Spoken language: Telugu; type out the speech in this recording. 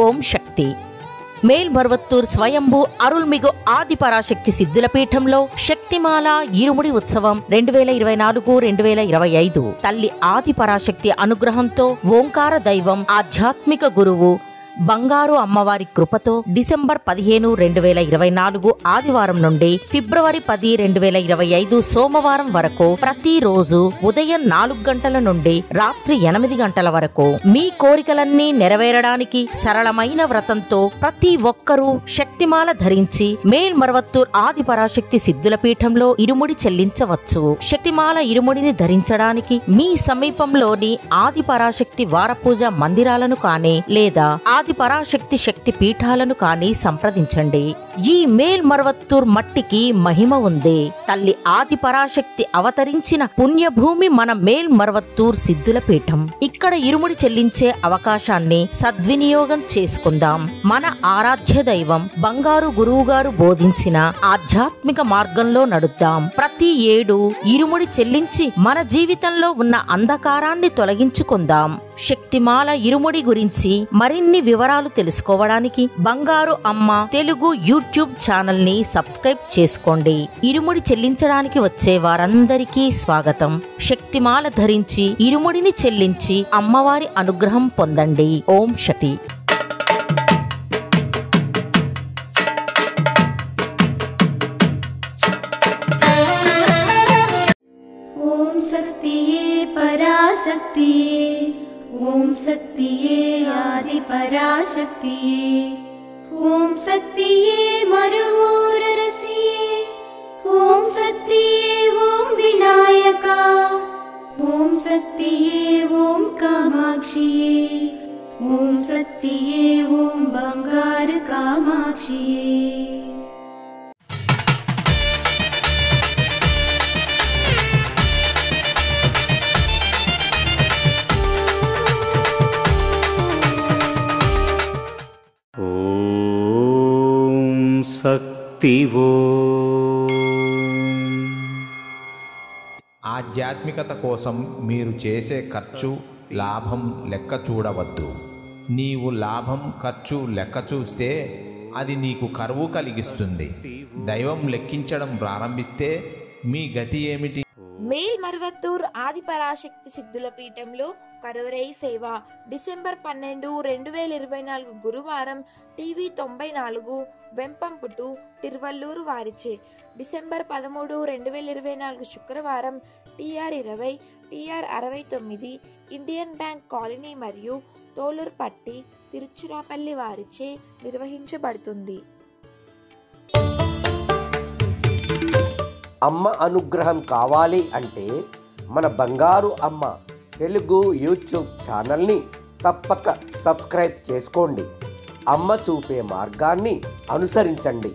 ఓం శక్తి. మేల్మరువత్తూర్ స్వయంభూ అరుల్మిగు ఆదిపరాశక్తి సిద్ధుల పీఠంలో శక్తిమాల ఇరుముడి ఉత్సవం 2024-2025 తల్లి ఆదిపరాశక్తి అనుగ్రహంతో ఓంకార దైవం ఆధ్యాత్మిక గురువు బంగారు అమ్మవారి కృపతో డిసెంబర్ 15, 2024 ఆదివారం నుండి ఫిబ్రవరి 10, 2025 సోమవారం వరకు ప్రతిరోజు ఉదయం 4 గంటల నుండి రాత్రి 8 గంటల వరకు మీ కోరికలన్నీ నెరవేరడానికి సరళమైన వ్రతంతో ప్రతి ఒక్కరూ శక్తిమాల ధరించి మేల్మరువత్తూర్ ఆదిపరాశక్తి సిద్ధుల పీఠంలో ఇరుముడి చెల్లించవచ్చు. శక్తిమాల ఇరుముడిని ధరించడానికి మీ సమీపంలోని ఆదిపరాశక్తి వారపూజ మందిరాలను కానీ లేదా ఆదిపరాశక్తి శక్తి పీఠాలను కానీ సంప్రదించండి. ఈ మేల్మరువత్తూర్ మట్టికి మహిమ ఉంది. తల్లి ఆదిపరాశక్తి అవతరించిన పుణ్యభూమి మన మేల్మరువత్తూర్ సిద్ధుల పీఠం. ఇక్కడ ఇరుముడి చెల్లించే అవకాశాన్ని సద్వినియోగం చేసుకుందాం. మన ఆరాధ్య దైవం బంగారు గురువుగారు బోధించిన ఆధ్యాత్మిక మార్గంలో నడుద్దాం. ప్రతి ఏడు ఇరుముడి చెల్లించి మన జీవితంలో ఉన్న అంధకారాన్ని తొలగించుకుందాం. శక్తిమాల ఇరుముడి గురించి మరిన్ని వివరాలు తెలుసుకోవడానికి బంగారు అమ్మ తెలుగు యూట్యూబ్ ఛానల్ ని సబ్స్క్రైబ్ చేసుకోండి. ఇరుముడి చెల్లించడానికి వచ్చే వారందరికీ స్వాగతం. శక్తిమాల ధరించి ఇరుముడిని చెల్లించి అమ్మవారి అనుగ్రహం పొందండి. ఓం శక్తి. ఓం శక్తియే పరాశక్తియే, ఓం శక్తియే ఆది పరాశక్తియే, ఓం శక్తియే మరువూరరసియే, ఓం శక్తియే ఓం వినాయక, ఓం శక్తియే ఓం కామాక్షియే, ఓం శక్తియే ఓం బంగారు కామాక్షియే. శక్తివో. ఆధ్యాత్మికత కోసం మీరు చేసే ఖర్చు లాభం లెక్క చూడవద్దు. నీవు లాభం ఖర్చు లెక్క చూస్తే అది నీకు కరువు కలిగిస్తుంది. దైవం లెక్కించడం ప్రారంభిస్తే మీ గతి ఏమిటి? మేల్మరువత్తూర్ ఆదిపరాశక్తి సిద్ధుల పీఠంలో కరువరై సేవ డిసెంబర్ 12, 2024 గురువారం టీవీ 94 వెంపంపుటు తిరువల్లూరు వారిచే. డిసెంబర్ 13, 2024 శుక్రవారం TR20, TR69 Indian bank colony మరియు తోలూర్పట్టి తిరుచిరాపల్లి వారిచే నిర్వహించబడుతుంది. అమ్మ అనుగ్రహం కావాలి అంటే మన బంగారు అమ్మ తెలుగు యూట్యూబ్ ఛానల్ని తప్పక సబ్స్క్రైబ్ చేసుకోండి. అమ్మ చూపే మార్గాన్ని అనుసరించండి.